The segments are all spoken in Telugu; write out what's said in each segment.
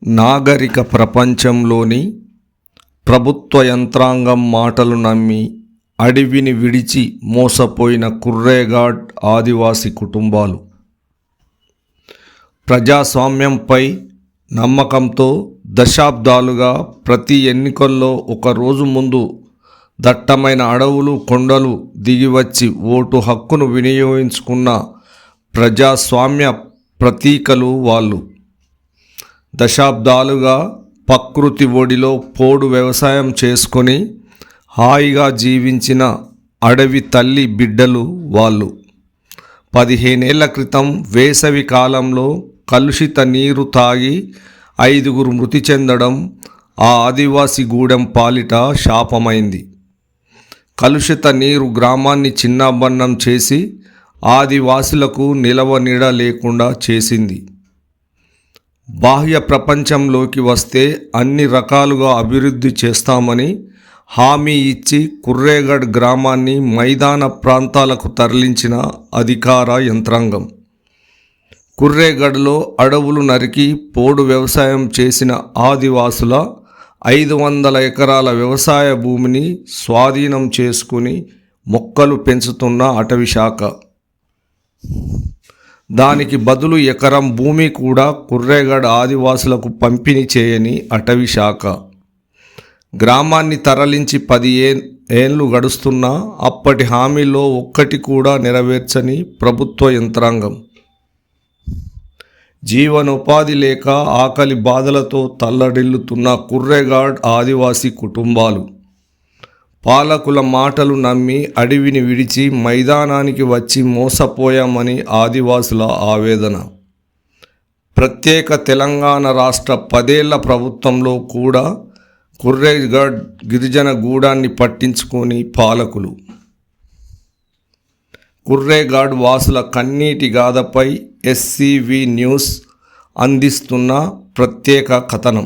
నాగరిక ప్రపంచంలోని ప్రభుత్వ యంత్రాంగం మాటలు నమ్మి అడవిని విడిచి మోసపోయిన కుర్రేగాడ్ ఆదివాసీ కుటుంబాలు. ప్రజాస్వామ్యంపై నమ్మకంతో దశాబ్దాలుగా ప్రతి ఎన్నికల్లో ఒకరోజు ముందు దట్టమైన అడవులు కొండలు దిగివచ్చి ఓటు హక్కును వినియోగించుకున్న ప్రజాస్వామ్య ప్రతీకలు వాళ్ళు. దశాబ్దాలుగా ప్రకృతి ఒడిలో పోడు వ్యవసాయం చేసుకొని హాయిగా జీవించిన అడవి తల్లి బిడ్డలు వాళ్ళు. 15 ఏళ్ల క్రితం వేసవి కాలంలో కలుషిత నీరు తాగి 5 మృతి చెందడం ఆ ఆదివాసీ గూడెం పాలిట శాపమైంది. కలుషిత నీరు గ్రామాన్ని చిన్నాభిన్నం చేసి ఆదివాసులకు నిలవ నీడ లేకుండా చేసింది. బాహ్య ప్రపంచంలోకి వస్తే అన్ని రకాలుగా అభివృద్ధి చేస్తామని హామీ ఇచ్చి కుర్రేగఢ్ గ్రామాన్ని మైదాన ప్రాంతాలకు తరలించిన అధికార యంత్రాంగం. కుర్రేగఢ్లో అడవులు నరికి పోడు వ్యవసాయం చేసిన ఆదివాసుల 500 ఎకరాల వ్యవసాయ భూమిని స్వాధీనం చేసుకుని మొక్కలు పెంచుతున్న అటవీ శాఖ. దానికి బదులు ఎకరం భూమి కూడా కుర్రేగఢ్ ఆదివాసులకు పంపిణీ చేయని అటవీ శాఖ. గ్రామాన్ని తరలించి 10 ఏళ్ళు గడుస్తున్నా అప్పటి హామీలో ఒక్కటి కూడా నెరవేర్చని ప్రభుత్వ యంత్రాంగం. జీవనోపాధి లేక ఆకలి బాధలతో తల్లడిల్లుతున్న కుర్రేగఢ్ ఆదివాసీ కుటుంబాలు. పాలకుల మాటలు నమ్మి అడవిని విడిచి మైదానానికి వచ్చి మోసపోయామని ఆదివాసుల ఆవేదన. ప్రత్యేక తెలంగాణ రాష్ట్ర 10 ఏళ్ల ప్రభుత్వంలో కూడా కుర్రేగఢ్ గిరిజన గూడాన్ని పట్టించుకొని పాలకులు. కుర్రేగఢ్ వాసుల కన్నీటి గాథపై ఎస్సీవీ న్యూస్ అందిస్తున్న ప్రత్యేక కథనం.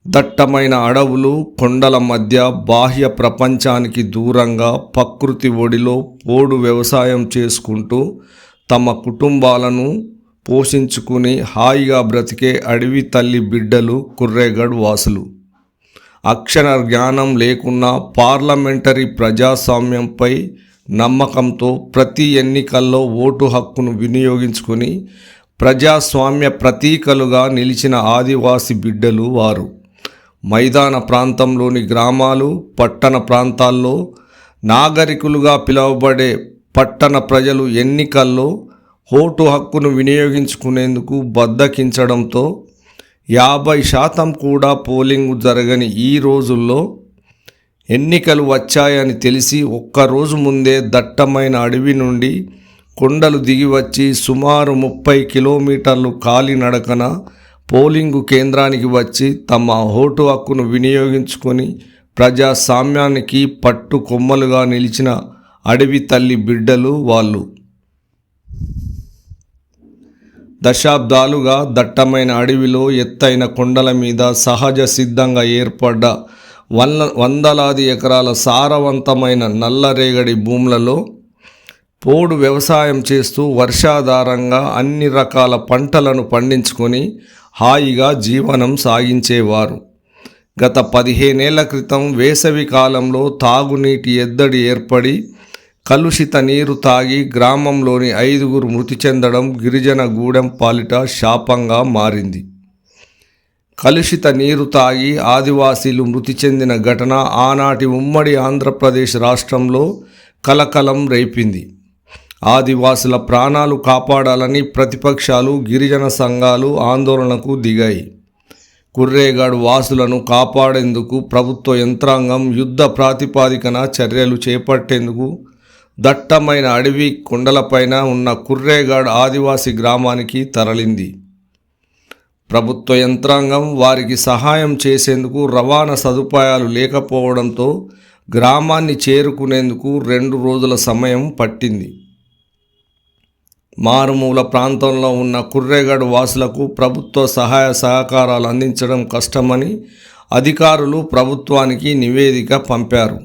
దట్టమైన అడవులు కొండల మధ్య బాహ్య ప్రపంచానికి దూరంగా ప్రకృతి ఒడిలో పోడు వ్యవసాయం చేసుకుంటూ తమ కుటుంబాలను పోషించుకుని హాయిగా బ్రతికే అడవి తల్లి బిడ్డలు కుర్రేగఢ్ వాసులు. అక్షర జ్ఞానం లేకున్నా పార్లమెంటరీ ప్రజాస్వామ్యంపై నమ్మకంతో ప్రతి ఎన్నికల్లో ఓటు హక్కును వినియోగించుకొని ప్రజాస్వామ్య ప్రతీకలుగా నిలిచిన ఆదివాసీ బిడ్డలు వారు. మైదాన ప్రాంతంలోని గ్రామాలు, పట్టణ ప్రాంతాల్లో నాగరికులుగా పిలువబడే పట్టణ ప్రజలు ఎన్నికల్లో ఓటు హక్కును వినియోగించుకునేందుకు బద్దకించడంతో 50% కూడా పోలింగ్ జరగని ఈ రోజుల్లో ఎన్నికలు వచ్చాయని తెలిసి ఒక్కరోజు ముందే దట్టమైన అడవి నుండి కొండలు దిగివచ్చి సుమారు 30 కిలోమీటర్లు కాలినడకన పోలింగు కేంద్రానికి వచ్చి తమ ఓటు హక్కును వినియోగించుకొని ప్రజాస్వామ్యానికి పట్టు కొమ్మలుగా నిలిచిన అడవి తల్లి బిడ్డలు వాళ్ళు. దశాబ్దాలుగా దట్టమైన అడవిలో ఎత్తైన కొండల మీద సహజ సిద్ధంగా ఏర్పడ్డ వందలాది ఎకరాల సారవంతమైన నల్లరేగడి భూములలో పోడు వ్యవసాయం చేస్తూ వర్షాధారంగా అన్ని రకాల పంటలను పండించుకొని హాయిగా జీవనం సాగించేవారు. గత 15 ఏళ్ల క్రితం వేసవి కాలంలో తాగునీటి ఎద్దడి ఏర్పడి కలుషిత నీరు తాగి గ్రామంలోని 5 మృతి చెందడం గిరిజన గూడెం పాలిట శాపంగా మారింది. కలుషిత నీరు తాగి ఆదివాసీలు మృతి చెందిన ఘటన ఆనాటి ఉమ్మడి ఆంధ్రప్రదేశ్ రాష్ట్రంలో కలకలం రేపింది. ఆదివాసుల ప్రాణాలు కాపాడాలని ప్రతిపక్షాలు, గిరిజన సంఘాలు ఆందోళనకు దిగాయి. కుర్రేగఢ్ వాసులను కాపాడేందుకు ప్రభుత్వ యంత్రాంగం యుద్ధ ప్రాతిపదికన చర్యలు చేపట్టేందుకు దట్టమైన అడవి కొండలపైన ఉన్న కుర్రేగఢ్ ఆదివాసీ గ్రామానికి తరలింది. ప్రభుత్వ యంత్రాంగం వారికి సహాయం చేసేందుకు రవాణా సదుపాయాలు లేకపోవడంతో గ్రామాన్ని చేరుకునేందుకు 2 రోజుల సమయం పట్టింది. మారుమూల ప్రాంతంలో ఉన్న కుర్రేగఢ్ వాసులకు ప్రభుత్వ సహాయ సహకారాలు అందించడం కష్టమని అధికారులు ప్రభుత్వానికి నివేదిక పంపారు.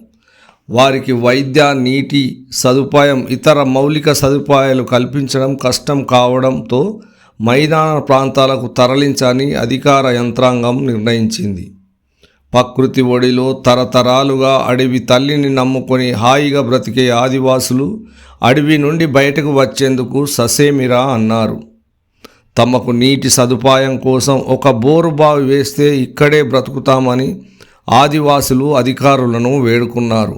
వారికి వైద్య, నీటి సదుపాయం, ఇతర మౌలిక సదుపాయాలు కల్పించడం కష్టం కావడంతో మైదాన ప్రాంతాలకు తరలించని అధికార యంత్రాంగం నిర్ణయించింది. ప్రకృతి ఒడిలో తరతరాలుగా అడవి తల్లిని నమ్ముకొని హాయిగా బ్రతికే ఆదివాసులు అడవి నుండి బయటకు వచ్చేందుకు ససేమిరా అన్నారు. తమకు నీటి సదుపాయం కోసం ఒక బోరు బావి వేస్తే ఇక్కడే బ్రతుకుతామని ఆదివాసులు అధికారులను వేడుకున్నారు.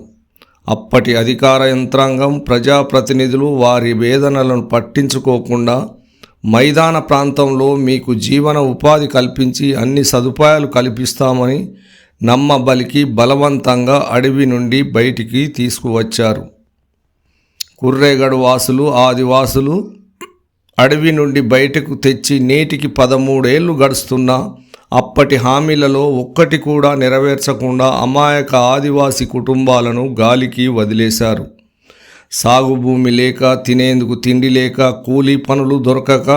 అప్పటి అధికార యంత్రాంగం, ప్రజాప్రతినిధులు వారి వేదనలను పట్టించుకోకుండా మైదాన ప్రాంతంలో మీకు జీవన ఉపాధి కల్పించి అన్ని సదుపాయాలు కల్పిస్తామని నమ్మబలికి బలవంతంగా అడవి నుండి బయటికి తీసుకువచ్చారు. కుర్రేగఢ్ వాసులు ఆదివాసులు అడవి నుండి బయటకు తెచ్చి నేటికి 13 ఏళ్ళు గడుస్తున్నా అప్పటి హామీలలో ఒక్కటి కూడా నెరవేర్చకుండా అమాయక ఆదివాసీ కుటుంబాలను గాలికి వదిలేశారు. సాగు భూమి లేక, తినేందుకు తిండి లేక, కూలీ పనులు దొరకక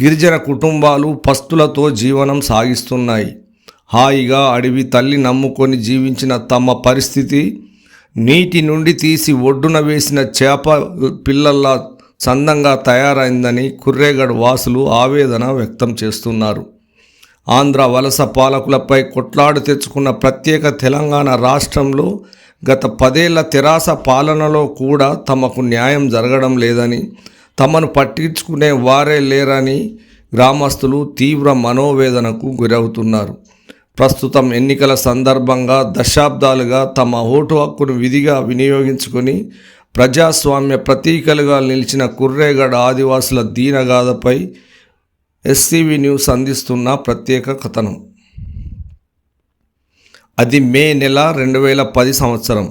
గిరిజన కుటుంబాలు పస్తులతో జీవనం సాగిస్తున్నాయి. హాయిగా అడవి తల్లి నమ్ముకొని జీవించిన తమ పరిస్థితి నీటి నుండి తీసి ఒడ్డున వేసిన చేప పిల్లల్లా చందంగా తయారైందని కుర్రేగఢ్ వాసులు ఆవేదన వ్యక్తం చేస్తున్నారు. ఆంధ్ర వలస పాలకులపై కొట్లాడు తెచ్చుకున్న ప్రత్యేక తెలంగాణ రాష్ట్రంలో గత 10 ఏళ్ల తెరాస పాలనలో కూడా తమకు న్యాయం జరగడం లేదని, తమను పట్టించుకునే వారే లేరని గ్రామస్తులు తీవ్ర మనోవేదనకు గురవుతున్నారు. ప్రస్తుతం ఎన్నికల సందర్భంగా దశాబ్దాలుగా తమ ఓటు హక్కును విధిగా వినియోగించుకొని ప్రజాస్వామ్య ప్రతీకలుగా నిలిచిన కుర్రేగఢ్ ఆదివాసుల దీనగాథపై ఎస్సీవీ న్యూస్ అందిస్తున్న ప్రత్యేక కథనం. అది మే నెల 2010 సంవత్సరం.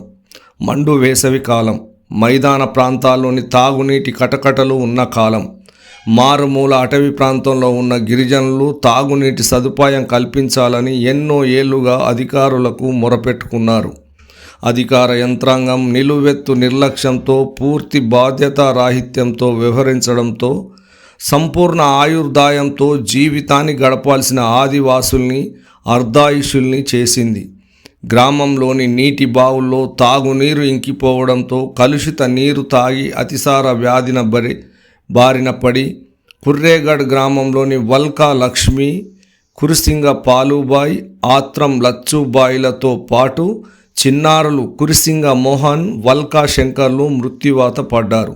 మండు వేసవి కాలం. మైదాన ప్రాంతాల్లోని తాగునీటి కటకటలు ఉన్న కాలం. మారుమూల అటవీ ప్రాంతంలో ఉన్న గిరిజనులు తాగునీటి సదుపాయం కల్పించాలని ఎన్నో ఏళ్లుగా అధికారులకు మొరపెట్టుకున్నారు. అధికార యంత్రాంగం నిలువెత్తు నిర్లక్ష్యంతో, పూర్తి బాధ్యతారాహిత్యంతో వ్యవహరించడంతో సంపూర్ణ ఆయుర్దాయంతో జీవితాన్ని గడపాల్సిన ఆదివాసుల్ని అర్ధాయుషుల్ని చేసింది. గ్రామంలోని నీటి బావుల్లో తాగునీరు ఇంకిపోవడంతో కలుషిత నీరు తాగి అతిసార వ్యాధిన బారిన పడి కుర్రేగఢ్ గ్రామంలోని వల్కా లక్ష్మి, కురిసింగ పాలుబాయ్, ఆత్రం లచ్చుబాయిలతో పాటు చిన్నారులు కురిసింగ మోహన్, వల్కా శంకర్లు మృత్యువాత పడ్డారు.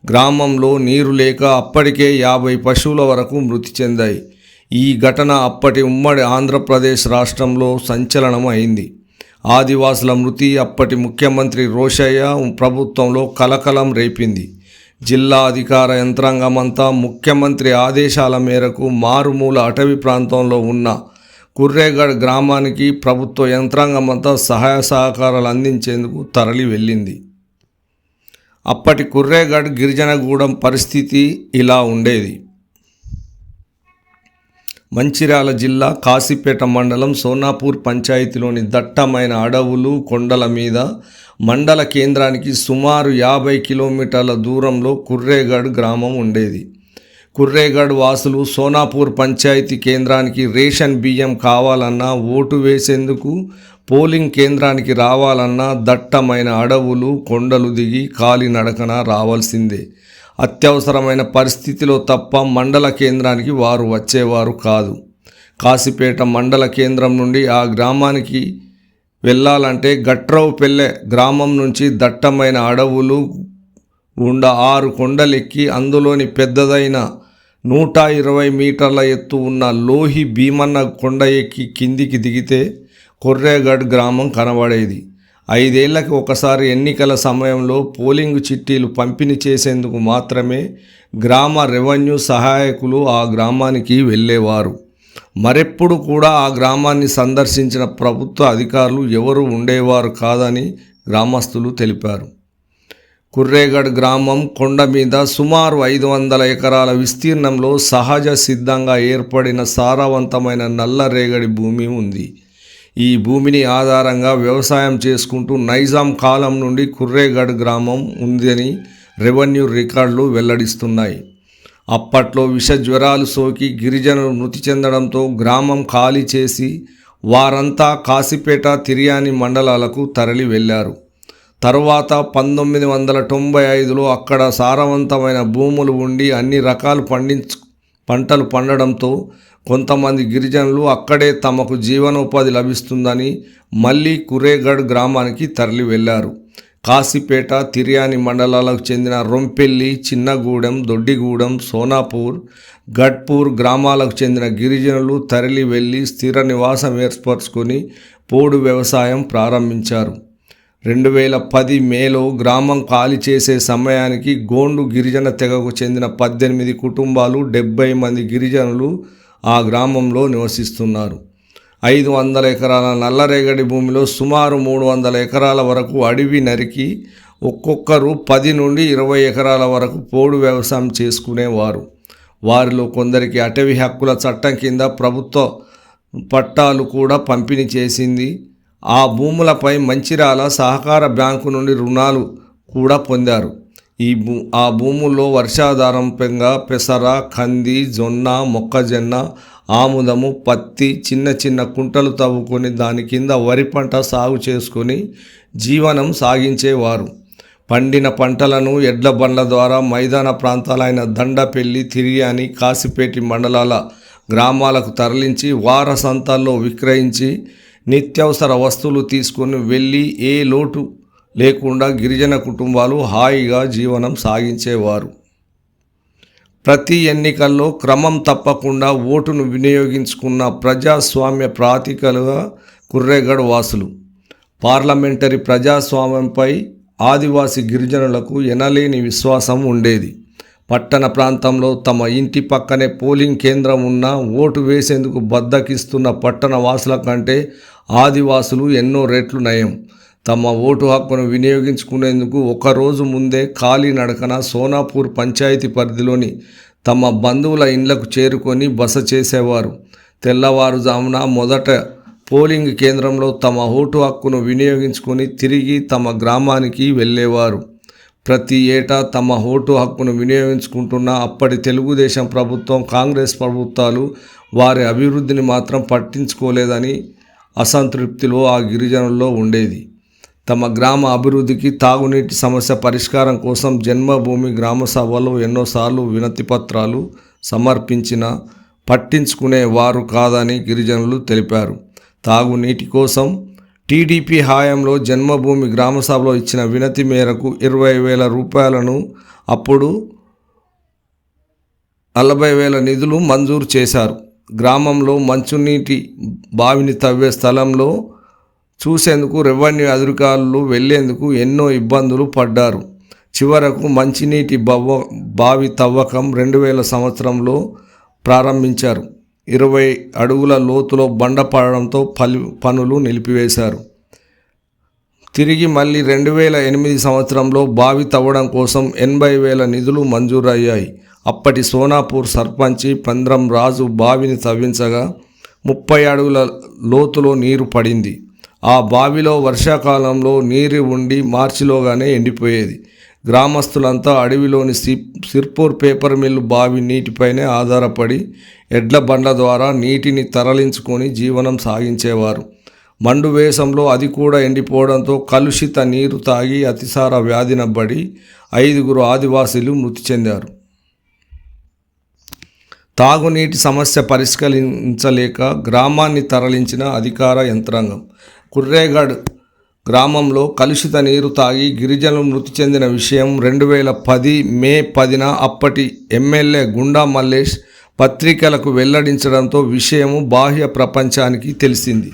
గ్రామంలో నీరు లేక అప్పటికే 50 పశువుల వరకు మృతి చెందాయి. ఈ ఘటన అప్పటి ఉమ్మడి ఆంధ్రప్రదేశ్ రాష్ట్రంలో సంచలనం అయింది. ఆదివాసుల మృతి అప్పటి ముఖ్యమంత్రి రోషయ్య ప్రభుత్వంలో కలకలం రేపింది. జిల్లా అధికార యంత్రాంగమంతా ముఖ్యమంత్రి ఆదేశాల మేరకు మారుమూల అటవీ ప్రాంతంలో ఉన్న కుర్రేగఢ్ గ్రామానికి ప్రభుత్వ యంత్రాంగమంతా సహాయ సహకారాలు అందించేందుకు తరలి వెళ్ళింది. అప్పటి కుర్రేగఢ్ గిరిజనగూడెం పరిస్థితి ఇలా ఉండేది. మంచిర్యాల జిల్లా కాశీపేట మండలం సోనాపూర్ పంచాయతీలోని దట్టమైన అడవులు, కొండల మీద మండల కేంద్రానికి సుమారు 50 కిలోమీటర్ల దూరంలో కుర్రేగఢ్ గ్రామం ఉండేది. కుర్రేగఢ్ వాసులు సోనాపూర్ పంచాయతీ కేంద్రానికి రేషన్ బియ్యం కావాలన్నా, ఓటు వేసేందుకు పోలింగ్ కేంద్రానికి రావాలన్నా దట్టమైన అడవులు, కొండలు దిగి కాలినడకన రావాల్సిందే. అత్యవసరమైన పరిస్థితిలో తప్ప మండల కేంద్రానికి వారు వచ్చేవారు కాదు. కాశీపేట మండల కేంద్రం నుండి ఆ గ్రామానికి వెళ్ళాలంటే గట్రవుపల్లె గ్రామం నుంచి దట్టమైన అడవులు గుండా 6 కొండలెక్కి అందులోని పెద్దదైన 120 మీటర్ల ఎత్తు ఉన్న లోహి భీమన్న కొండ ఎక్కి కిందికి దిగితే కుర్రేగఢ్ గ్రామం కనబడేది. 5 ఏళ్లకి ఒకసారి ఎన్నికల సమయంలో పోలింగ్ చిట్టీలు పంపిణీ చేసేందుకు మాత్రమే గ్రామ రెవెన్యూ సహాయకులు ఆ గ్రామానికి వెళ్ళేవారు. మరెప్పుడు కూడా ఆ గ్రామాన్ని సందర్శించిన ప్రభుత్వ అధికారులు ఎవరు ఉండేవారు కాదని గ్రామస్తులు తెలిపారు. కుర్రేగఢ్ గ్రామం కొండ మీద సుమారు 500 ఎకరాల విస్తీర్ణంలో సహజ సిద్ధంగా ఏర్పడిన సారవంతమైన నల్లరేగడి భూమి ఉంది. ఈ భూమిని ఆధారంగా వ్యవసాయం చేసుకుంటూ నైజాం కాలం నుండి కుర్రేగఢ్ గ్రామం ఉందని రెవెన్యూ రికార్డులు వెల్లడిస్తున్నాయి. అప్పట్లో విష జ్వరాలు సోకి గిరిజనులు మృతి చెందడంతో గ్రామం ఖాళీ చేసి వారంతా కాశీపేట, తిర్యాని మండలాలకు తరలి వెళ్ళారు. తరువాత 1995లో అక్కడ సారవంతమైన భూములు ఉండి అన్ని రకాలు పంటలు పండడంతో కొంతమంది గిరిజనులు అక్కడే తమకు జీవనోపాధి లభిస్తుందని మళ్ళీ కుర్రేగఢ్ గ్రామానికి తరలి వెళ్లారు. కాశీపేట, తిర్యాని మండలాలకు చెందిన రొంపెల్లి, చిన్నగూడెం, దొడ్డిగూడెం, సోనాపూర్, గఢ్పూర్ గ్రామాలకు చెందిన గిరిజనులు తరలి వెళ్లి స్థిర నివాసం ఏర్పరచుకొని పోడు వ్యవసాయం ప్రారంభించారు. 2010 మేలో గ్రామం ఖాళీ చేసే సమయానికి గోండు గిరిజన తెగకు చెందిన 18 కుటుంబాలు, 70 మంది గిరిజనులు ఆ గ్రామంలో నివసిస్తున్నారు. 500 ఎకరాల నల్లరేగడి భూమిలో సుమారు 300 ఎకరాల వరకు అడవి నరికి ఒక్కొక్కరు 10 నుండి 20 ఎకరాల వరకు పోడు వ్యవసాయం చేసుకునేవారు. వారిలో కొందరికి అటవీ హక్కుల చట్టం కింద ప్రభుత్వ పట్టాలు కూడా పంపిణీ చేసింది. ఆ భూములపై మంచిర్యాల సహకార బ్యాంకు నుండి రుణాలు కూడా పొందారు. ఆ భూముల్లో వర్షాధారంగా పెసర, కంది, జొన్న, మొక్కజొన్న, ఆముదము, పత్తి, చిన్న చిన్న కుంటలు తవ్వుకొని దాని కింద వరి పంట సాగు చేసుకొని జీవనం సాగించేవారు. పండిన పంటలను ఎడ్ల బండ్ల ద్వారా మైదాన ప్రాంతాలైన దండపల్లి, తిర్యాని, కాశీపేట మండలాల గ్రామాలకు తరలించి వార సంతాల్లో విక్రయించి నిత్యావసర వస్తువులు తీసుకొని వెళ్ళి ఏ లోటు లేకుండా గిరిజన కుటుంబాలు హాయిగా జీవనం సాగించేవారు. ప్రతి ఎన్నికల్లో క్రమం తప్పకుండా ఓటును వినియోగించుకున్న ప్రజాస్వామ్య ప్రాతికలుగా కుర్రేగఢ్ వాసులు. పార్లమెంటరీ ప్రజాస్వామ్యంపై ఆదివాసీ గిరిజనులకు ఎనలేని విశ్వాసం ఉండేది. పట్టణ ప్రాంతంలో తమ ఇంటి పక్కనే పోలింగ్ కేంద్రం ఉన్నా ఓటు వేసేందుకు బద్దకిస్తున్న పట్టణ వాసుల కంటే ఆదివాసులు ఎన్నో రెట్లు నయం. తమ ఓటు హక్కును వినియోగించుకునేందుకు ఒకరోజు ముందే కాలినడకన సోనాపూర్ పంచాయతీ పరిధిలోని తమ బంధువుల ఇండ్లకు చేరుకొని బస చేసేవారు. తెల్లవారుజామున మొదట పోలింగ్ కేంద్రంలో తమ ఓటు హక్కును వినియోగించుకొని తిరిగి తమ గ్రామానికి వెళ్ళేవారు. ప్రతి ఏటా తమ ఓటు హక్కును వినియోగించుకుంటున్న అప్పటి తెలుగుదేశం ప్రభుత్వం, కాంగ్రెస్ ప్రభుత్వాలు వారి అభివృద్ధిని మాత్రం పట్టించుకోలేదని అసంతృప్తిలో ఆ గిరిజనుల్లో ఉండేది. తమ గ్రామ అభివృద్ధికి, తాగునీటి సమస్య పరిష్కారం కోసం జన్మభూమి గ్రామ సభలో ఎన్నోసార్లు వినతి పత్రాలు సమర్పించినా పట్టించుకునే వారు కాదని గిరిజనులు తెలిపారు. తాగునీటి కోసం టీడీపీ హయాంలో జన్మభూమి గ్రామ సభలో ఇచ్చిన వినతి మేరకు 20,000 రూపాయలను, అప్పుడు 40,000 నిధులు మంజూరు చేశారు. గ్రామంలో మంచునీటి బావిని తవ్వే స్థలంలో చూసేందుకు రెవెన్యూ అధికారులు వెళ్లేందుకు ఎన్నో ఇబ్బందులు పడ్డారు. చివరకు మంచినీటి బావి తవ్వకం 2000 సంవత్సరంలో ప్రారంభించారు. 20 అడుగుల లోతులో బండ పడడంతో పనులు నిలిపివేశారు. తిరిగి మళ్ళీ 2008 సంవత్సరంలో బావి తవ్వడం కోసం 80,000 నిధులు మంజూరయ్యాయి. అప్పటి సోనాపూర్ సర్పంచి పంద్రం రాజు బావిని తవ్వించగా 30 అడుగుల లోతులో నీరు పడింది. ఆ బావిలో వర్షాకాలంలో నీరు ఉండి మార్చిలోగానే ఎండిపోయేది. గ్రామస్తులంతా అడవిలోని సిర్పూర్ పేపర్ మిల్లు బావి నీటిపైనే ఆధారపడి ఎడ్ల బండ్ల ద్వారా నీటిని తరలించుకొని జీవనం సాగించేవారు. మండు వేసంలో అది కూడా ఎండిపోవడంతో కలుషిత నీరు తాగి అతిసార వ్యాధినబడి 5 ఆదివాసీలు మృతి చెందారు. తాగునీటి సమస్య పరిష్కరించలేక గ్రామాన్ని తరలించిన అధికార యంత్రాంగం. కుర్రేగఢ్ గ్రామంలో కలుషిత నీరు తాగి గిరిజనులు మృతి చెందిన విషయం 2010 మే 10న అప్పటి ఎమ్మెల్యే గుండా మల్లేష్ పత్రికలకు వెల్లడించడంతో విషయము బాహ్య ప్రపంచానికి తెలిసింది.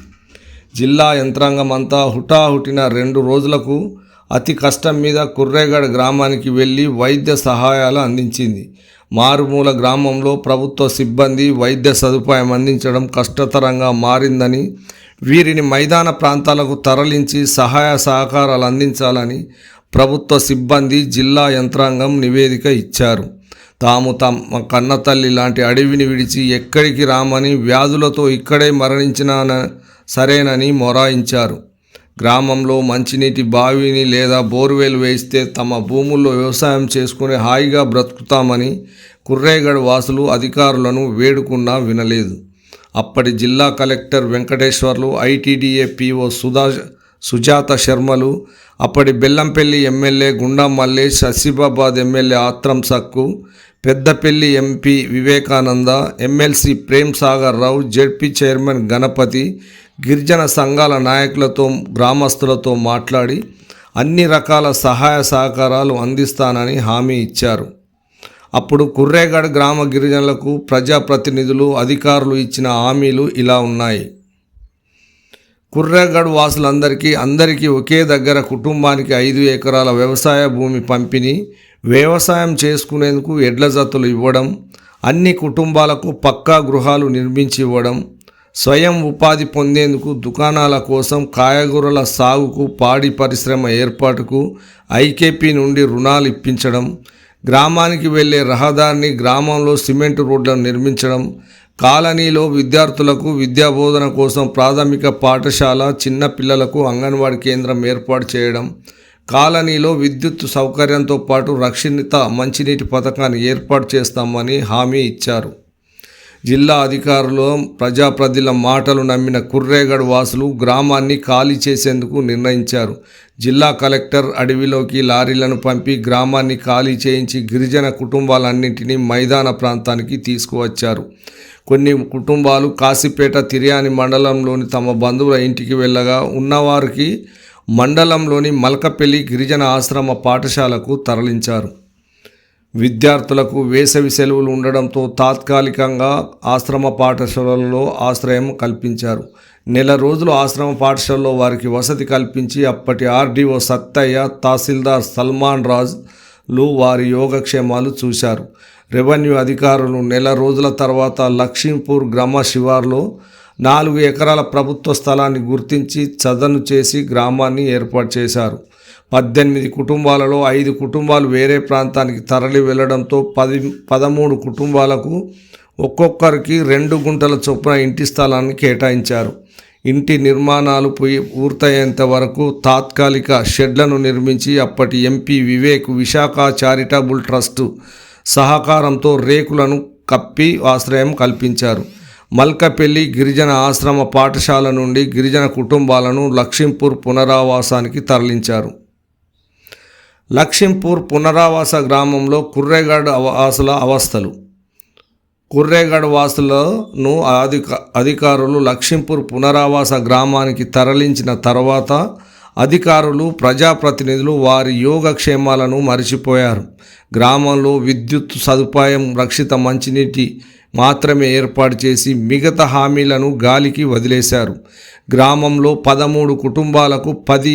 జిల్లా యంత్రాంగం అంతా హుటాహుటిన 2 రోజులకు అతి కష్టం మీద కుర్రేగఢ్ గ్రామానికి వెళ్ళి వైద్య సహాయాలు అందించింది. మారుమూల గ్రామంలో ప్రభుత్వ సిబ్బంది వైద్య సదుపాయం అందించడం కష్టతరంగా మారిందని, వీరిని మైదాన ప్రాంతాలకు తరలించి సహాయ సహకారాలు అందించాలని ప్రభుత్వ సిబ్బంది, జిల్లా యంత్రాంగం నివేదిక ఇచ్చారు. తాము తమ కన్నతల్లి లాంటి అడవిని విడిచి ఎక్కడికి రామని, వ్యాధులతో ఇక్కడే మరణించినా సరేనని మొరాయించారు. గ్రామంలో మంచినీటి బావిని లేదా బోర్వెల్ వేయిస్తే తమ భూముల్లో వ్యవసాయం చేసుకుని హాయిగా బ్రతుకుతామని కుర్రేగఢ్ వాసులు అధికారులను వేడుకున్నా వినలేదు. అప్పటి జిల్లా collector Venkateswarlu, ITDA PO Sujatha శర్మలు అప్పటి Bellampalli MLA Gunda Mallesh, Asifabad MLA Atram Sakku, Peddapalli MP Vivekananda, MLC Prem Sagar Rao, ZP chairman Ganapathi గిరిజన సంఘాల నాయకులతో గ్రామస్తులతో మాట్లాడి అన్ని రకాల సహాయ సహకారాలు అందిస్తానని హామీ ఇచ్చారు. అప్పుడు కుర్రేగఢ్ గ్రామ గిరిజనులకు ప్రజాప్రతినిధులు, అధికారులు ఇచ్చిన హామీలు ఇలా ఉన్నాయి. కుర్రేగఢ్ వాసులందరికీ ఒకే దగ్గర కుటుంబానికి 5 ఎకరాల వ్యవసాయ భూమి పంపిణీ, వ్యవసాయం చేసుకునేందుకు ఎడ్ల జతలు ఇవ్వడం, అన్ని కుటుంబాలకు పక్కా గృహాలు నిర్మించి ఇవ్వడం, స్వయం ఉపాధి పొందేందుకు దుకాణాల కోసం, కాయగూరల సాగుకు, పాడి పరిశ్రమ ఏర్పాటుకు ఐకేపీ నుండి రుణాలు ఇప్పించడం, గ్రామానికి వెళ్ళే రహదారిని గ్రామంలో సిమెంటు రోడ్లను నిర్మించడం, కాలనీలో విద్యార్థులకు విద్యాబోధన కోసం ప్రాథమిక పాఠశాల, చిన్న పిల్లలకు అంగన్వాడీ కేంద్రం ఏర్పాటు చేయడం, కాలనీలో విద్యుత్ సౌకర్యంతో పాటు రక్షిత మంచినీటి పథకాన్ని ఏర్పాటు చేస్తామని హామీ ఇచ్చారు. జిల్లా అధికారులు, ప్రజాప్రతినిధుల మాటలు నమ్మిన కుర్రేగఢ్ వాసులు గ్రామాన్ని ఖాళీ చేసేందుకు నిర్ణయించారు. జిల్లా కలెక్టర్ అడవిలోకి లారీలను పంపి గ్రామాన్ని ఖాళీ చేయించి గిరిజన కుటుంబాలన్నింటినీ మైదాన ప్రాంతానికి తీసుకువచ్చారు. కొన్ని కుటుంబాలు కాశీపేట, తిర్యాని మండలంలోని తమ బంధువుల ఇంటికి వెళ్ళగా, ఉన్నవారికి మండలంలోని మల్కపల్లి గిరిజన ఆశ్రమ పాఠశాలకు తరలించారు. విద్యార్థులకు వేసవి సెలవులు ఉండడంతో తాత్కాలికంగా ఆశ్రమ పాఠశాలలో ఆశ్రయం కల్పించారు. నెల రోజులు ఆశ్రమ పాఠశాలలో వారికి వసతి కల్పించి అప్పటి ఆర్డీఓ సత్తయ్య, తహసీల్దార్ సల్మాన్ రాజ్లు వారి యోగక్షేమాలు చూశారు. రెవెన్యూ అధికారులు నెల రోజుల తర్వాత లక్ష్మీపూర్ గ్రామ శివార్లో 4 ఎకరాల ప్రభుత్వ స్థలాన్ని గుర్తించి చదును చేసి గ్రామాన్ని ఏర్పాటు చేశారు. 18 కుటుంబాలలో 5 కుటుంబాలు వేరే ప్రాంతానికి తరలి వెళ్లడంతో 13 కుటుంబాలకు ఒక్కొక్కరికి 2 గుంటల చొప్పున ఇంటి స్థలాన్ని కేటాయించారు. ఇంటి నిర్మాణాలు పూర్తయ్యేంత వరకు తాత్కాలిక షెడ్లను నిర్మించి అప్పటి MP Vivek Visakha charitable trust సహకారంతో రేకులను కప్పి ఆశ్రయం కల్పించారు. మల్కపల్లి గిరిజన ఆశ్రమ పాఠశాల నుండి గిరిజన కుటుంబాలను లక్ష్మీపూర్ పునరావాసానికి తరలించారు. లక్ష్మీపూర్ పునరావాస గ్రామంలో కుర్రేగఢ్ వాసుల అవస్థలు. కుర్రేగఢ్ వాసులను అధికారులు లక్ష్మీపూర్ పునరావాస గ్రామానికి తరలించిన తర్వాత అధికారులు, ప్రజాప్రతినిధులు వారి యోగక్షేమాలను మరిచిపోయారు. గ్రామంలో విద్యుత్ సదుపాయం, రక్షిత మంచినీటి మాత్రమే ఏర్పాటు చేసి మిగతా హామీలను గాలికి వదిలేశారు. గ్రామంలో 13 కుటుంబాలకు 10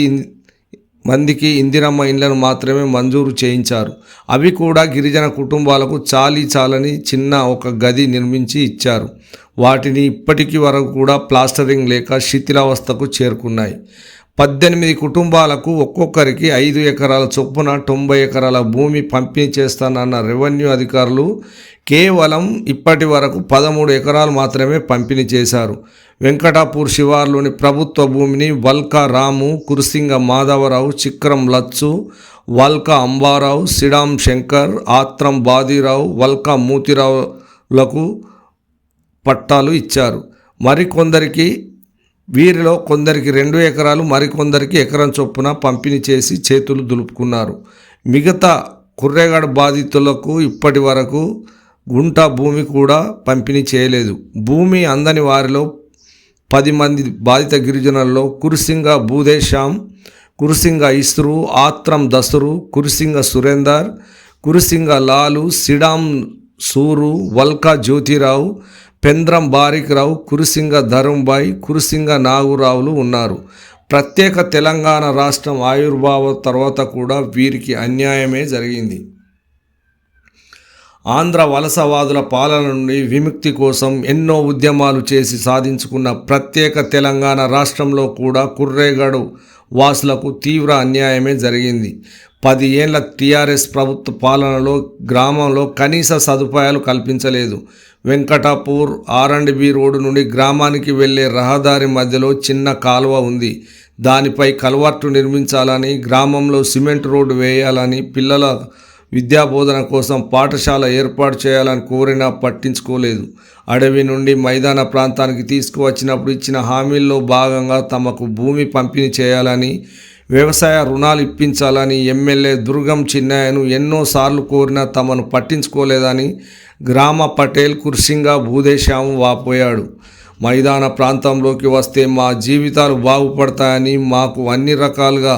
మందికి ఇందిరమ్మ ఇండ్లను మాత్రమే మంజూరు చేయించారు. అవి కూడా గిరిజన కుటుంబాలకు చాలని చిన్న ఒక గది నిర్మించి ఇచ్చారు. వాటిని ఇప్పటికి వరకు కూడా ప్లాస్టరింగ్ లేక శిథిలావస్థకు చేరుకున్నాయి. 18 కుటుంబాలకు ఒక్కొక్కరికి 5 ఎకరాల చొప్పున 90 ఎకరాల భూమి పంపిణీ చేస్తానన్న రెవెన్యూ అధికారులు కేవలం ఇప్పటి వరకు 13 ఎకరాలు మాత్రమే పంపిణీ చేశారు. వెంకటాపూర్ శివార్లోని ప్రభుత్వ భూమిని వల్కా రాము, కుర్సింగ మాధవరావు, చిక్రం లచ్చు, వల్కా అంబారావు, సిడాం శంకర్, ఆత్రం బాదీరావు, వల్కా మూతిరావులకు పట్టాలు ఇచ్చారు. వీరిలో కొందరికి 2 ఎకరాలు, మరికొందరికి ఎకరం చొప్పున పంపిణీ చేసి చేతులు దులుపుకున్నారు. మిగతా కుర్రేగఢ్ బాధితులకు ఇప్పటి వరకు గుంట భూమి కూడా పంపిణీ చేయలేదు. భూమి అందని వారిలో 10 మంది బాధిత గిరిజనుల్లో కుర్సింగ భూదేశాం, కుర్సింగ ఇస్రు, ఆత్రం దసరు, కుర్సింగ సురేందర్, కుర్సింగ లాలు, సిడాం సూరు, వల్కా జ్యోతిరావు, పెంద్రం బారిక్రావు, కుర్సింగ ధరంబాయ్, కుర్సింగ నాగురావులు ఉన్నారు. ప్రత్యేక తెలంగాణ రాష్ట్రం ఆవిర్భావం తర్వాత కూడా వీరికి అన్యాయమే జరిగింది. ఆంధ్ర వలసవాదుల పాలన నుండి విముక్తి కోసం ఎన్నో ఉద్యమాలు చేసి సాధించుకున్న ప్రత్యేక తెలంగాణ రాష్ట్రంలో కూడా కుర్రేగఢ్ వాసులకు తీవ్ర అన్యాయమే జరిగింది. 10 ఏళ్ల టీఆర్ఎస్ ప్రభుత్వ పాలనలో గ్రామంలో కనీస సదుపాయాలు కల్పించలేదు. వెంకటాపూర్ R&B రోడ్డు నుండి గ్రామానికి వెళ్ళే రహదారి మధ్యలో చిన్న కాలువ ఉంది. దానిపై కల్వర్టు నిర్మించాలని, గ్రామంలో సిమెంట్ రోడ్డు వేయాలని, పిల్లల విద్యాబోధన కోసం పాఠశాల ఏర్పాటు చేయాలని కోరినా పట్టించుకోలేదు. అడవి నుండి మైదాన ప్రాంతానికి తీసుకువచ్చినప్పుడు ఇచ్చిన హామీల్లో భాగంగా తమకు భూమి పంపిణీ చేయాలని, వ్యవసాయ రుణాలు ఇప్పించాలని ఎమ్మెల్యే దుర్గం చిన్నయ్యను ఎన్నోసార్లు కోరినా తమను పట్టించుకోలేదని గ్రామ పటేల్ కుర్సింగా భూదేశాము వాపోయాడు. మైదాన ప్రాంతంలోకి వస్తే మా జీవితాలు బాగుపడతాయని, మాకు అన్ని రకాలుగా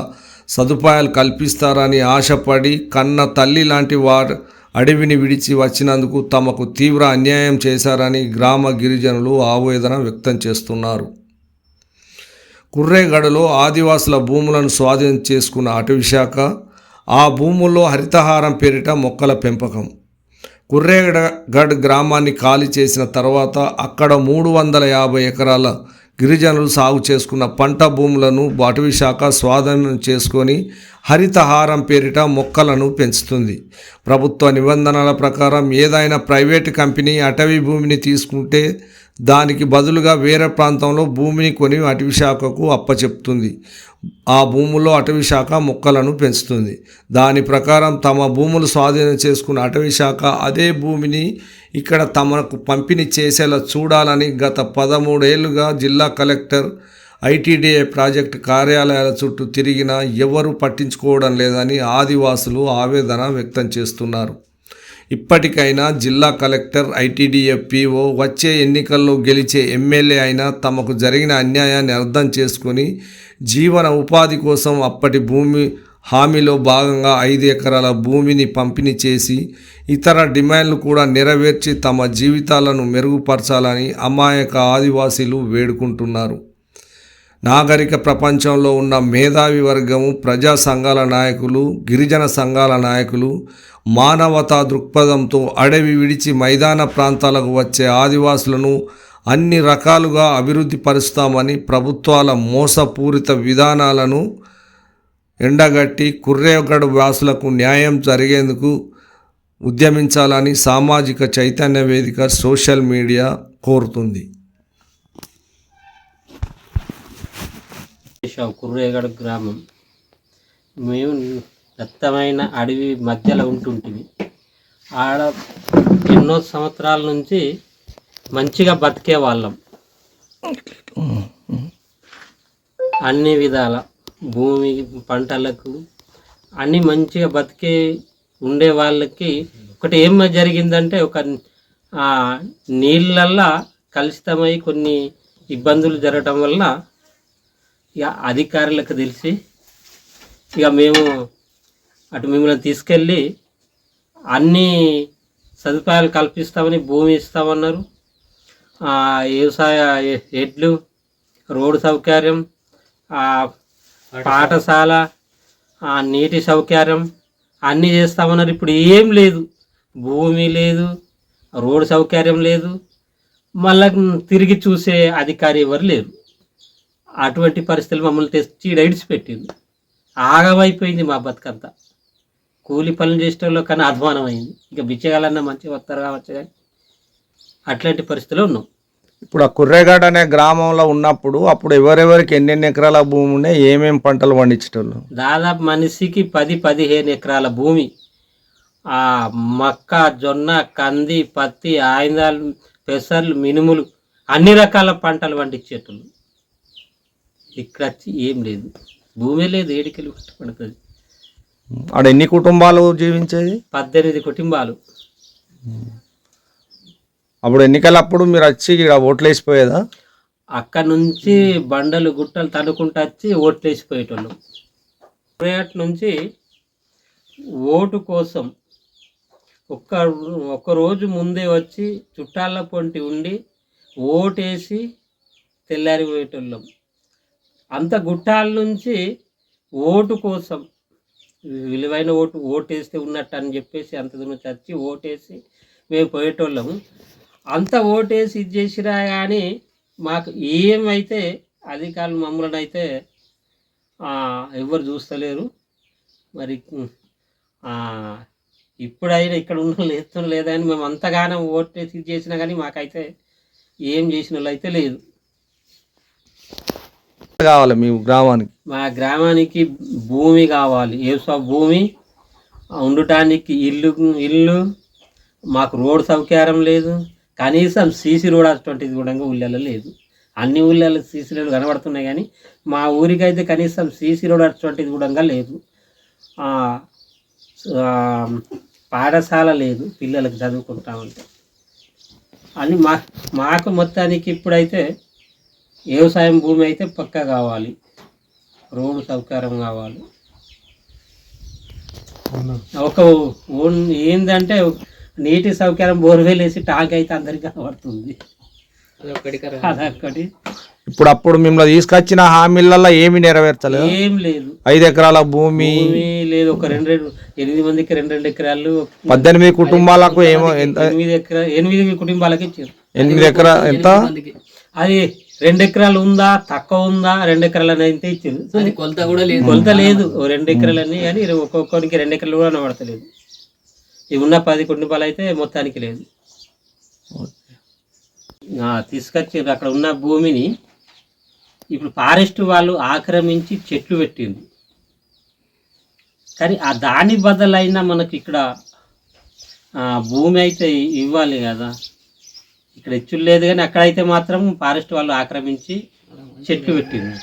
సదుపాయాలు కల్పిస్తారని ఆశపడి కన్న తల్లి లాంటి వారు అడవిని విడిచి వచ్చినందుకు తమకు తీవ్ర అన్యాయం చేశారని గ్రామ గిరిజనులు ఆవేదన వ్యక్తం చేస్తున్నారు. కుర్రేగడలో ఆదివాసుల భూములను స్వాధీనం చేసుకున్న అటవీశాఖ ఆ భూముల్లో హరితహారం పేరిట మొక్కల పెంపకం. కుర్రేగడ్ గ్రామాన్ని ఖాళీ చేసిన తర్వాత అక్కడ 350 ఎకరాల గిరిజనులు సాగు చేసుకున్న పంట భూములను అటవీశాఖ స్వాధీనం చేసుకొని హరితహారం పేరిట మొక్కలను పెంచుతుంది. ప్రభుత్వ నిబంధనల ప్రకారం ఏదైనా ప్రైవేటు కంపెనీ అటవీ భూమిని తీసుకుంటే దానికి బదులుగా వేరే ప్రాంతంలో భూమిని కొని అటవీశాఖకు అప్పచెప్తుంది. ఆ భూముల్లో అటవీశాఖ మొక్కలను పెంచుతుంది. దాని ప్రకారం తమ భూములు స్వాధీనం చేసుకున్న అటవీశాఖ అదే భూమిని ఇక్కడ తమకు పంపిణీ చేసేలా చూడాలని గత 13 ఏళ్లుగా జిల్లా కలెక్టర్, ఐటీడీఏ ప్రాజెక్టు కార్యాలయాల చుట్టూ తిరిగినా ఎవరూ పట్టించుకోవడం లేదని ఆదివాసులు ఆవేదన వ్యక్తం చేస్తున్నారు. ఇప్పటికైనా జిల్లా కలెక్టర్, ఐటీడీఏ పీఓ వచ్చే ఎన్నికల్లో గెలిచే ఎమ్మెల్యే అయినా తమకు జరిగిన అన్యాయాన్ని అర్థం చేసుకొని జీవన ఉపాధి కోసం అప్పటి భూమి హామీలో భాగంగా 5 ఎకరాల భూమిని పంపిణీ చేసి ఇతర డిమాండ్లు కూడా నెరవేర్చి తమ జీవితాలను మెరుగుపరచాలని అమాయక ఆదివాసీలు వేడుకుంటున్నారు. నాగరిక ప్రపంచంలో ఉన్న మేధావి వర్గము, ప్రజా సంఘాల నాయకులు, గిరిజన సంఘాల నాయకులు మానవతా దృక్పథంతో అడవి విడిచి మైదాన ప్రాంతాలకు వచ్చే ఆదివాసులను అన్ని రకాలుగా అభివృద్ధి పరుస్తామని, ప్రభుత్వాల మోసపూరిత విధానాలను ఎండగట్టి కుర్రేగడ్ వాసులకు న్యాయం జరిగేందుకు ఉద్యమించాలని సామాజిక చైతన్య వేదిక సోషల్ మీడియా కోరుతుంది. కుర్రేగడ్ గ్రామం మేము దత్తమైన అడవి మధ్యలో ఉంటుంటివి. ఆడ ఎన్నో సంవత్సరాల నుంచి మంచిగా బతికే వాళ్ళం. అన్ని విధాల భూమి, పంటలకు అన్నీ మంచిగా బతికే ఉండే వాళ్ళకి ఒకటి ఏం జరిగిందంటే, ఒక నీళ్ళల్లో కలుషితమై కొన్ని ఇబ్బందులు జరగటం వల్ల ఇక అధికారులకు తెలిసి ఇక మేము అటు మిమ్మల్ని తీసుకెళ్ళి అన్ని సదుపాయాలు కల్పిస్తామని భూమి ఇస్తామన్నారు. వ్యవసాయ ఎడ్లు, రోడ్డు సౌకర్యం, పాఠశాల, నీటి సౌకర్యం అన్నీ చేస్తామన్నారు. ఇప్పుడు ఏం లేదు, భూమి లేదు, రోడ్డు సౌకర్యం లేదు, మళ్ళీ తిరిగి చూసే అధికారి ఎవరు లేరు. అటువంటి పరిస్థితులు మమ్మల్ని తెచ్చి ఇడిచిపెట్టింది. ఆగమైపోయింది మా బతుకంతా. కూలి పనులు చేసేటోళ్ళు కానీ అధ్వానం అయింది. ఇక బిచ్చగాలన్నా మంచిగా వస్తారు కావచ్చు, కానీ అట్లాంటి పరిస్థితుల్లో ఉన్నాం. ఇప్పుడు ఆ కుర్రేగడ్ అనే గ్రామంలో ఉన్నప్పుడు అప్పుడు ఎవరెవరికి ఎన్నెన్ని ఎకరాల భూమి ఉన్నాయి, ఏమేమి పంటలు పండించేటోళ్ళు? దాదాపు మనిషికి 10-15 ఎకరాల భూమి. మక్క, జొన్న, కంది, పత్తి, ఆయుధాలు, పెసర్లు, మినుములు అన్ని రకాల పంటలు పండించేటోళ్ళు. ఇక్కడ వచ్చి ఏం లేదు, భూమి లేదు, ఏడికెళ్ళి పడుతుంది. ఆడ ఎన్ని కుటుంబాలు జీవించేది? 18 కుటుంబాలు. అప్పుడు ఎన్నికలప్పుడు మీరు వచ్చి ఇక్కడ ఓట్లు వేసిపోయేదా? అక్కడ నుంచి బండలు గుట్టలు తనుకుంటూ వచ్చి ఓట్లు వేసిపోయేటోళ్ళం. నుంచి ఓటు కోసం ఒక్క రోజు ముందే వచ్చి చుట్టాల పొంటి ఉండి ఓటేసి తెల్లారిపోయేటోళ్ళం. అంత గుట్టాల నుంచి ఓటు కోసం విలువైన ఓటేస్తే ఉన్నట్టు అని చెప్పేసి అంత దూరం వచ్చి ఓటేసి మేము పోయేటోళ్ళము. అంత ఓటేసి ఇది చేసినా కానీ మాకు ఏమైతే అధికారులు మమ్మల్ని అయితే ఎవరు చూస్తలేరు. మరి ఇప్పుడైనా ఇక్కడ ఉన్న లేస్తున్న లేదని మేము అంతగానో ఓటేసి ఇది చేసినా కానీ మాకైతే ఏం చేసిన వాళ్ళు అయితే లేదు. కావాలి మీ గ్రామానికి? మా గ్రామానికి భూమి కావాలి, భూమి, ఉండటానికి ఇల్లు, మాకు రోడ్ సౌకర్యం లేదు, కనీసం సీసీ రోడ్ అటువంటిది కూడా ఊళ్ళలో లేదు. అన్ని ఊళ్ళలో సీసీ రోడ్లు కనబడుతున్నాయి కానీ మా ఊరికైతే కనీసం సీసీ రోడ్ అటువంటిది కూడా లేదు. ఆ, ఆ, పాఠశాల లేదు పిల్లలకు చదువుకుంటా ఉంటే అని మాకు మొత్తానికి ఇప్పుడైతే వ్యవసాయం భూమి అయితే పక్కా కావాలి, రోడ్డు సౌకర్యం కావాలి. ఒక ఏంటంటే నీటి సౌకర్యం బోర్వెల్ వేసి ట్యాంక్ అయితే అందరికీ కనబడుతుంది, అదొక్కటి. ఇప్పుడు అప్పుడు మిమ్మల్ని తీసుకొచ్చిన హామీలలో ఏమి నెరవేర్చలేదు. ఏం లేదు, 5 ఎకరాల భూమి లేదు. ఒక 8 మందికి 2 ఎకరాలు, 18 కుటుంబాలకు ఏమో 8 కుటుంబాలకి ఇచ్చారు. 8 ఎకరా ఎంత అది 2 ఎకరాలు ఉందా తక్కువ ఉందా, 2 ఎకరాలు అయితే ఇచ్చారు. కొలత కూడా లేదు, కొలత లేదు. 2 ఎకరాలన్నీ కానీ ఒక్కొక్కరికి 2 ఎకరాలు కూడా కనబడతలేదు. ఇవి ఉన్న 10 కుటుంబాలు అయితే మొత్తానికి లేదు. తీసుకొచ్చారు అక్కడ ఉన్న భూమిని ఇప్పుడు ఫారెస్ట్ వాళ్ళు ఆక్రమించి చెట్లు పెట్టింది. కానీ ఆ దాని బదులైనా మనకి ఇక్కడ భూమి అయితే ఇవ్వాలి కదా. ఇక్కడ ఇచ్చులు లేదు కానీ అక్కడైతే మాత్రం ఫారెస్ట్ వాళ్ళు ఆక్రమించి చెట్లు పెట్టింది.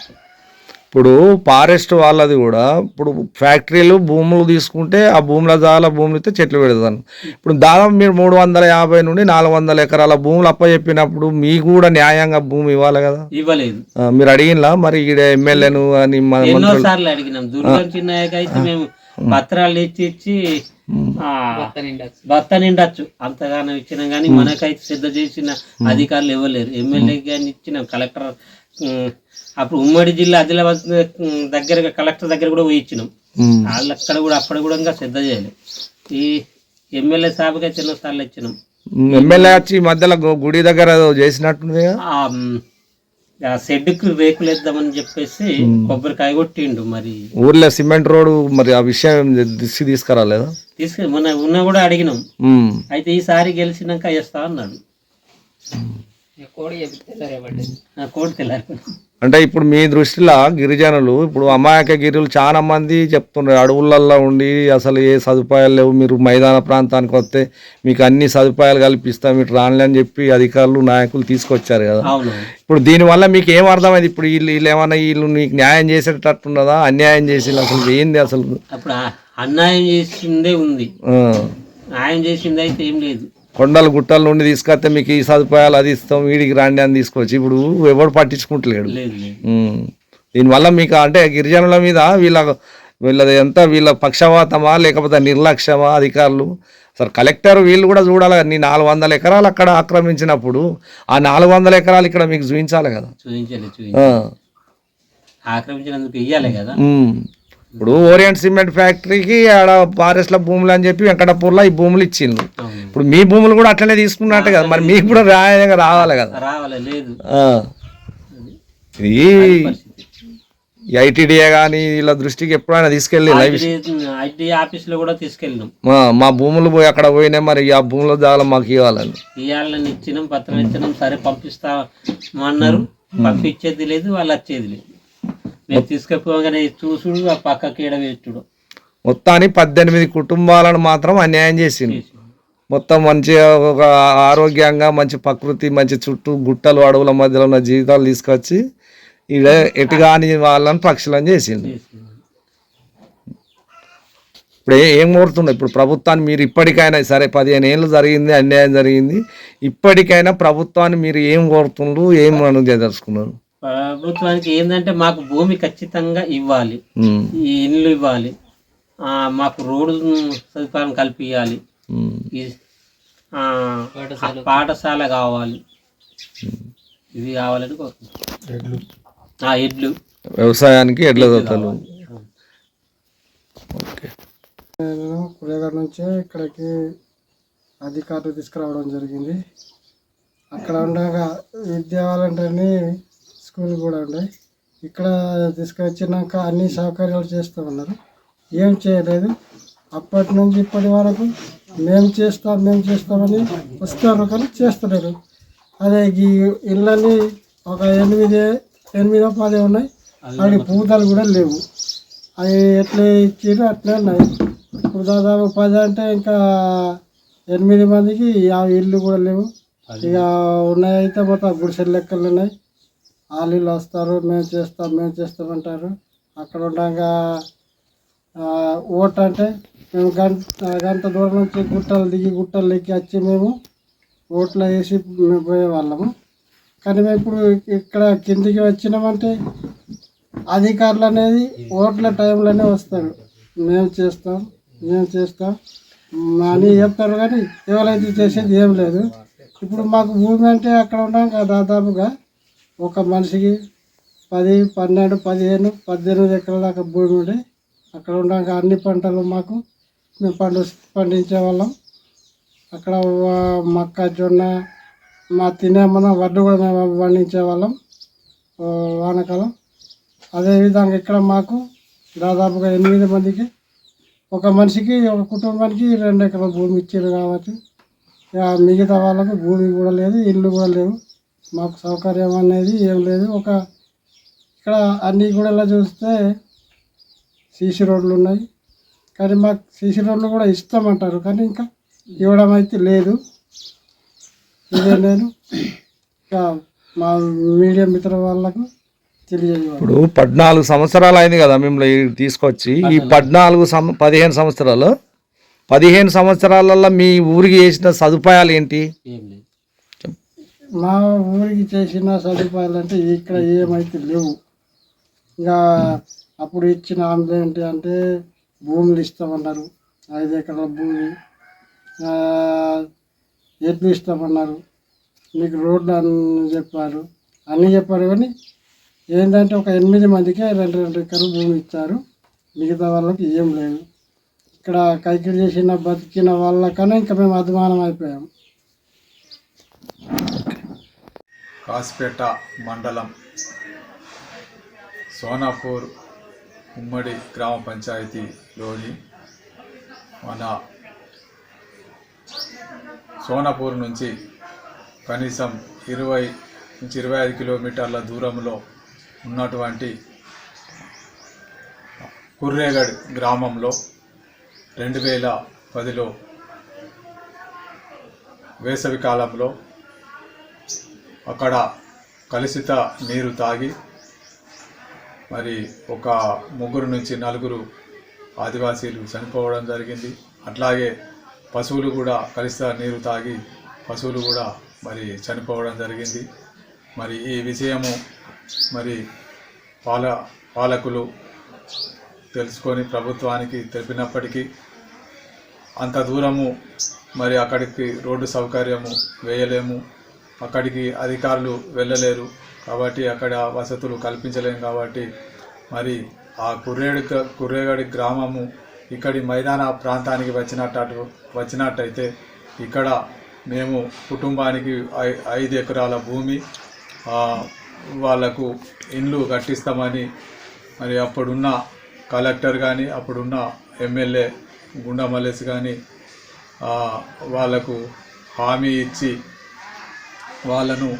ఇప్పుడు ఫారెస్ట్ వాళ్ళది కూడా ఇప్పుడు ఫ్యాక్టరీలు భూములు తీసుకుంటే ఆ భూములతో చెట్లు పెడతాను. ఇప్పుడు దాదాపు మీరు 350 నుండి 400 ఎకరాల భూములు అప్పచెప్పినప్పుడు మీకు కూడా న్యాయంగా భూమి ఇవ్వాలి కదా. ఇవ్వలేదు. మీరు అడిగినలా మరి ఈడ ఎమ్మెల్యేను అని ఎన్నోసార్లు అడిగినాం. దుర్గం చిన్నయ్యకి అయితే మేము పత్రాలు ఇచ్చి భర్త నిండొచ్చు అంతగానో ఇచ్చినాం కానీ మనకైతే శ్రద్ధ చేసిన అధికారులు ఇవ్వలేరు. ఎమ్మెల్యేకి కానీ ఇచ్చినాం, కలెక్టర్ అప్పుడు ఉమ్మడి జిల్లా ఆదిలాబాద్ దగ్గర కలెక్టర్ దగ్గర కూడా పోయి ఇచ్చినాం. వాళ్ళు అక్కడ కూడా అప్పుడు కూడా ఇంకా శ్రద్ధ చేయలేదు. ఈ ఎమ్మెల్యే సాబుగా చిన్నసార్లు ఇచ్చినాం. ఎమ్మెల్యే వచ్చి మధ్యలో గుడి దగ్గర చేసినట్టుంది. షెడ్కి రేకులు వేద్దామని చెప్పేసి కొబ్బరికాయ కొట్టిండు. మరి ఊర్లో సిమెంట్ రోడ్ మరి ఆ విషయం తీసుకురాలేదా? మొన్న ఉన్న కూడా అడిగినాం. అయితే ఈసారి గెలిచినాక వేస్తా అన్నాడు. కోడి తెల్లారి అంటే ఇప్పుడు మీ దృష్టిలో గిరిజనులు ఇప్పుడు అమాయక గిరిలు చాలా మంది చెప్తున్నారు అడవులల్లో ఉండి అసలు ఏ సదుపాయాలు లేవు, మీరు మైదాన ప్రాంతానికి వస్తే మీకు అన్ని సదుపాయాలు కల్పిస్తాం మీరు రానులే అని చెప్పి అధికారులు నాయకులు తీసుకొచ్చారు కదా. ఇప్పుడు దీనివల్ల మీకు ఏం అర్థమైంది? ఇప్పుడు వీళ్ళు ఏమన్నా వీళ్ళు నీకు న్యాయం చేసేటట్టున్నదా, అన్యాయం చేసి అసలు ఏంది? అసలు అప్పుడు అన్యాయం చేసిందే ఉంది, న్యాయం చేసింది అయితే ఏం లేదు. కొండలు గుట్టల నుండి తీసుకొస్తే మీకు ఈ సదుపాయాలు అది ఇస్తాం వీడికి రాండి అని తీసుకొచ్చి ఇప్పుడు ఎవడు పట్టించుకుంటలేడు. దీనివల్ల మీకు అంటే గిరిజనుల మీద వీళ్ళది ఎంత వీళ్ళ పక్షవాతమా లేకపోతే నిర్లక్ష్యమా అధికారులు? అసలు కలెక్టర్ వీళ్ళు కూడా చూడాలి. నీ 400 ఎకరాలు అక్కడ ఆక్రమించినప్పుడు ఆ 400 ఎకరాలు ఇక్కడ మీకు చూపించాలి కదా. ఆక్రమించినందుకు ఇయ్యాలి కదా. ఇప్పుడు ఓరియంట్ సిమెంట్ ఫ్యాక్టరీకి ఆడ ఫారెస్ట్ల భూములు అని చెప్పి వెంకటపూర్లో ఈ భూములు ఇచ్చిండ్రు. ఇప్పుడు మీ భూములు కూడా అట్లనే తీసుకున్నట్టు కదా, మరి మీకు కూడా రాయంగా రావాలి కదా. ఇది ఐటీడీఏ కానీ ఇలా దృష్టికి ఎప్పుడైనా తీసుకెళ్ళి ఆఫీస్లో కూడా తీసుకెళ్ళినాం. మా భూములు పోయి అక్కడ పోయినా మరి ఆ భూముల జాగా మాకు ఇవ్వాలని ఇచ్చినాం, పత్రం ఇచ్చినాం. సరే పంపిస్తామన్నారు, పంపించేది లేదు, వాళ్ళు వచ్చేది లేదు. మేము తీసుకుపోగానే చూసుడు ఆ పక్కకి ఎడవేట్టుడు. మొత్తానికి 18 కుటుంబాలను మాత్రం అన్యాయం చేసింది. మొత్తం మంచిగా ఒక ఆరోగ్యంగా మంచి ప్రకృతి మంచి చుట్టూ గుట్టలు అడవుల మధ్యలో ఉన్న జీవితాలు తీసుకొచ్చి ఇడ ఎటుగాని వాళ్ళని పక్షులను చేసింది. ఇప్పుడు ఏం కోరుతున్నాయి ఇప్పుడు ప్రభుత్వాన్ని మీరు ఇప్పటికైనా సరే 15 ఏళ్ళు జరిగింది అన్యాయం జరిగింది, ఇప్పటికైనా ప్రభుత్వాన్ని మీరు ఏం కోరుతున్నారు, ఏం అనుదలుచుకున్నారు? ప్రభుత్వానికి ఏంటంటే మాకు భూమి ఖచ్చితంగా ఇవ్వాలి, ఈ ఇల్లు ఇవ్వాలి, మాకు రోడ్డు సదుపాయం కల్పించాలి, పాఠశాల కావాలి, ఇవి కావాలని కోరుకుంటున్నాం. ఎడ్లు వ్యవసాయానికి ఎడ్ల దత్తలు. నేను కురేగఢ్ నుంచే ఇక్కడికి అధికారులు తీసుకురావడం జరిగింది. అక్కడ ఉండగా విద్యావాలంటని స్కూల్ కూడా ఉండే, ఇక్కడ తీసుకొచ్చినాక అన్ని సౌకర్యాలు చేస్తూ ఉన్నారు. ఏం చేయలేదు. అప్పటి నుంచి ఇప్పటి వరకు మేము చేస్తామని వస్తారు కానీ చేస్తలేరు. అదే ఈ ఇళ్ళని ఒక 8-10 ఉన్నాయి, అవి పూతలు కూడా లేవు. అవి ఎట్లా ఇచ్చారు అట్లే ఉన్నాయి. ఇప్పుడు దాదాపు 10 అంటే ఇంకా 8 మందికి ఇల్లు కూడా లేవు. ఇక ఉన్నాయైతే మొత్తం గుడిసెల లెక్కలు ఉన్నాయి. వాళ్ళు వస్తారు, మేము చేస్తామంటారు. అక్కడ ఉండగా ఓటు అంటే మేము గంట దూరం నుంచి గుట్టలు ఎక్కి వచ్చి మేము ఓట్లు వేసి మేము పోయేవాళ్ళము. కానీ మేము ఇప్పుడు ఇక్కడ కిందికి వచ్చినామంటే అధికారులు అనేది ఓట్ల టైంలోనే వస్తారు. మేము చేస్తాం అని చెప్తారు, కానీ ఎవరైతే చేసేది ఏం లేదు. ఇప్పుడు మాకు భూమి అంటే అక్కడ ఉన్నాక దాదాపుగా ఒక మనిషికి 10, 12, 15, 18 ఎకరాల దాకా భూమి ఉండే. అక్కడ ఉన్నాక అన్ని పంటలు మేము పండించే వాళ్ళం. అక్కడ మొక్కజొన్న, మన వడ్డు కూడా మేము పండించే వాళ్ళం వానాకాలం. అదేవిధంగా ఇక్కడ మాకు దాదాపుగా 8 మందికి, ఒక మనిషికి, ఒక కుటుంబానికి 2 ఎకరాల భూమి ఇచ్చారు కాబట్టి మిగతా వాళ్ళకు భూమి కూడా లేదు, ఇల్లు కూడా లేవు. మాకు సౌకర్యం అనేది ఏం లేదు. ఇక్కడ అన్నీ కూడా చూస్తే సీసీ రోడ్లు ఉన్నాయి, కానీ మాకు సీసీ రోడ్లు కూడా ఇస్తామంటారు, కానీ ఇంకా ఇవ్వడం అయితే లేదు. ఇదే నేను ఇంకా మా మీడియా మిత్రుల వాళ్ళకు తెలియజేయాలి. ఇప్పుడు 14 సంవత్సరాలు అయింది కదా మిమ్మల్ని తీసుకొచ్చి. ఈ 15 సంవత్సరాలు 15 సంవత్సరాలలో మీ ఊరికి చేసిన సదుపాయాలు ఏంటి? ఏం లేదు. మా ఊరికి చేసిన సదుపాయాలు అంటే ఇక్కడ ఏమైతే లేవు. ఇంకా అప్పుడు ఇచ్చిన హామీలు ఏంటి అంటే భూములు ఇస్తామన్నారు, 5 ఎకరాల భూమి, ఎడ్లు ఇస్తామన్నారు, మీకు రోడ్లు అని చెప్పారు, అన్నీ చెప్పారు. కానీ ఏంటంటే ఒక 8 మందికే 2 ఎకరాల భూమి ఇచ్చారు, మిగతా వాళ్ళకి ఏం లేదు. ఇక్కడ కైకిలు చేసిన బతికిన వాళ్ళకన్నా ఇంకా మేము అభిమానం అయిపోయాము. కాసిపేట మండలం సోనాపూర్ ఉమ్మడి గ్రామ పంచాయతీలోని మన సోనాపూర్ నుంచి కనీసం 20 నుంచి 25 కిలోమీటర్ల దూరంలో ఉన్నటువంటి కుర్రేగడ్ గ్రామంలో 2010లో వేసవి కాలంలో అక్కడ కలుషిత నీరు తాగి మరి ఒక 3 నుంచి 4 ఆదివాసీలు చనిపోవడం జరిగింది. అట్లాగే పశువులు కూడా కలుషిత నీరు తాగి పశువులు కూడా మరి చనిపోవడం జరిగింది. మరి ఈ విషయము మరి పాలకులు తెలుసుకొని ప్రభుత్వానికి తెలిపినప్పటికీ అంత దూరము మరి అక్కడికి రోడ్డు సౌకర్యము వేయలేము, అక్కడికి అధికారులు వెళ్ళలేరు కాబట్టి అక్కడ వసతులు కల్పించలేము. కాబట్టి మరి ఆ కుర్రేగడి గ్రామము ఇక్కడి మైదాన ప్రాంతానికి వచ్చినట్టయితే ఇక్కడ మేము కుటుంబానికి 5 ఎకరాల భూమి వాళ్లకు ఇండ్లు కట్టిస్తామని మరి అప్పుడున్న కలెక్టర్ కానీ అప్పుడున్న ఎమ్మెల్యే గుండా మల్లేష్ కానీ వాళ్లకు హామీ ఇచ్చి వాళ్ళను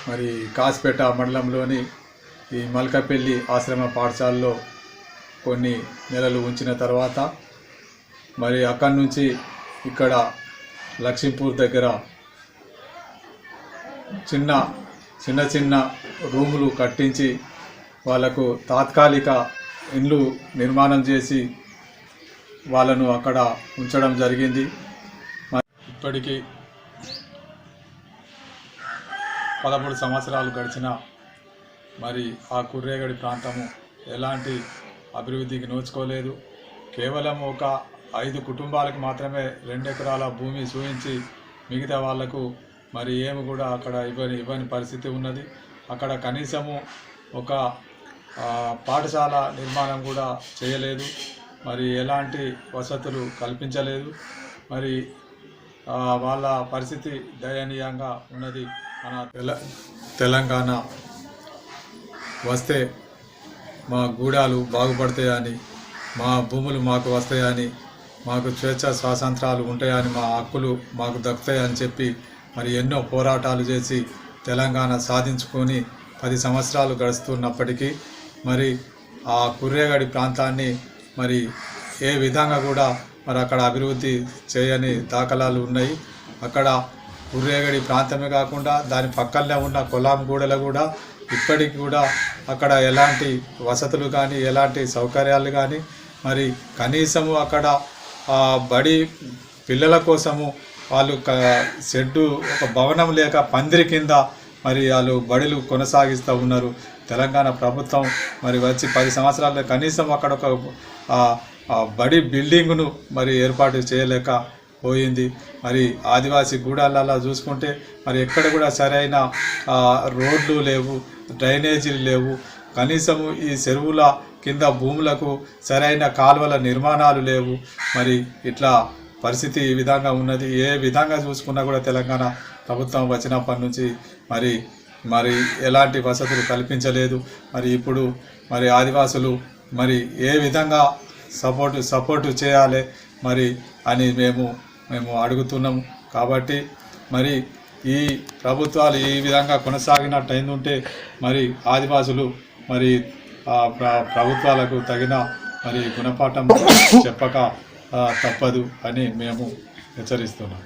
మరి కాసిపేట మండలంలోని ఈ మల్కపల్లి ఆశ్రమ పాఠశాలలో కొన్ని నెలలు ఉంచిన తర్వాత మరి అక్కడి నుంచి ఇక్కడ లక్ష్మీపూర్ దగ్గర చిన్న రూములు కట్టించి వాళ్ళకు తాత్కాలిక ఇండ్లు నిర్మాణం చేసి వాళ్ళను అక్కడ ఉంచడం జరిగింది. ఇప్పటికీ 13 సంవత్సరాలు గడిచిన మరి ఆ కుర్రేగడి ప్రాంతము ఎలాంటి అభివృద్ధికి నోచుకోలేదు. కేవలం ఒక 5 కుటుంబాలకు మాత్రమే 2 ఎకరాల భూమి చూపించి మిగతా వాళ్లకు మరి ఏమి కూడా అక్కడ ఇవ్వని పరిస్థితి ఉన్నది. అక్కడ కనీసము ఒక పాఠశాల నిర్మాణం కూడా చేయలేదు, మరి ఎలాంటి వసతులు కల్పించలేదు. మరి వాళ్ళ పరిస్థితి దయనీయంగా ఉన్నది. మన తెలంగాణ వస్తే మా గూడాలు బాగుపడతాయని, మా భూములు మాకు వస్తాయని, మాకు స్వేచ్ఛ స్వాతంత్రాలు ఉంటాయని, మా హక్కులు మాకు దక్కుతాయని చెప్పి మరి ఎన్నో పోరాటాలు చేసి తెలంగాణ సాధించుకొని 10 సంవత్సరాలు గడుస్తున్నప్పటికీ మరి ఆ కుర్రేగడి ప్రాంతాన్ని మరి ఏ విధంగా కూడా మరి అక్కడ అభివృద్ధి చేయని దాఖలాలు ఉన్నాయి. అక్కడ కుర్రేగడి ప్రాంతమే కాకుండా దాని పక్కనే ఉన్న కొలాంగూడలో కూడా ఇప్పటికి కూడా అక్కడ ఎలాంటి వసతులు కానీ ఎలాంటి సౌకర్యాలు కానీ మరి కనీసము అక్కడ బడి పిల్లల కోసము వాళ్ళు షెడ్డు ఒక భవనం లేక పందిరి కింద మరి వాళ్ళు బడులు కొనసాగిస్తూ ఉన్నారు. తెలంగాణ ప్రభుత్వం మరి వచ్చి 10 సంవత్సరాల్లో కనీసం అక్కడ ఒక బడి బిల్డింగును మరి ఏర్పాటు చేయలేక పోయింది. మరి ఆదివాసీ గూడాలలో చూసుకుంటే మరి ఎక్కడ కూడా సరైన రోడ్లు లేవు, డ్రైనేజీలు లేవు, కనీసము ఈ చెరువుల కింద భూములకు సరైన కాలువల నిర్మాణాలు లేవు. మరి ఇట్లా పరిస్థితి ఈ విధంగా ఉన్నది. ఏ విధంగా చూసుకున్నా కూడా తెలంగాణ ప్రభుత్వం వచ్చినప్పటి నుంచి మరి ఎలాంటి వసతులు కల్పించలేదు. మరి ఇప్పుడు మరి ఆదివాసులు మరి ఏ విధంగా సపోర్టు చేయాలి మరి అని మేము అడుగుతున్నాము. కాబట్టి మరి ఈ ప్రభుత్వాలు ఈ విధంగా కొనసాగినట్టయిందంటే మరి ఆదివాసులు మరి ప్రభుత్వాలకు తగిన మరి గుణపాఠం చెప్పక తప్పదు అని మేము హెచ్చరిస్తున్నాం.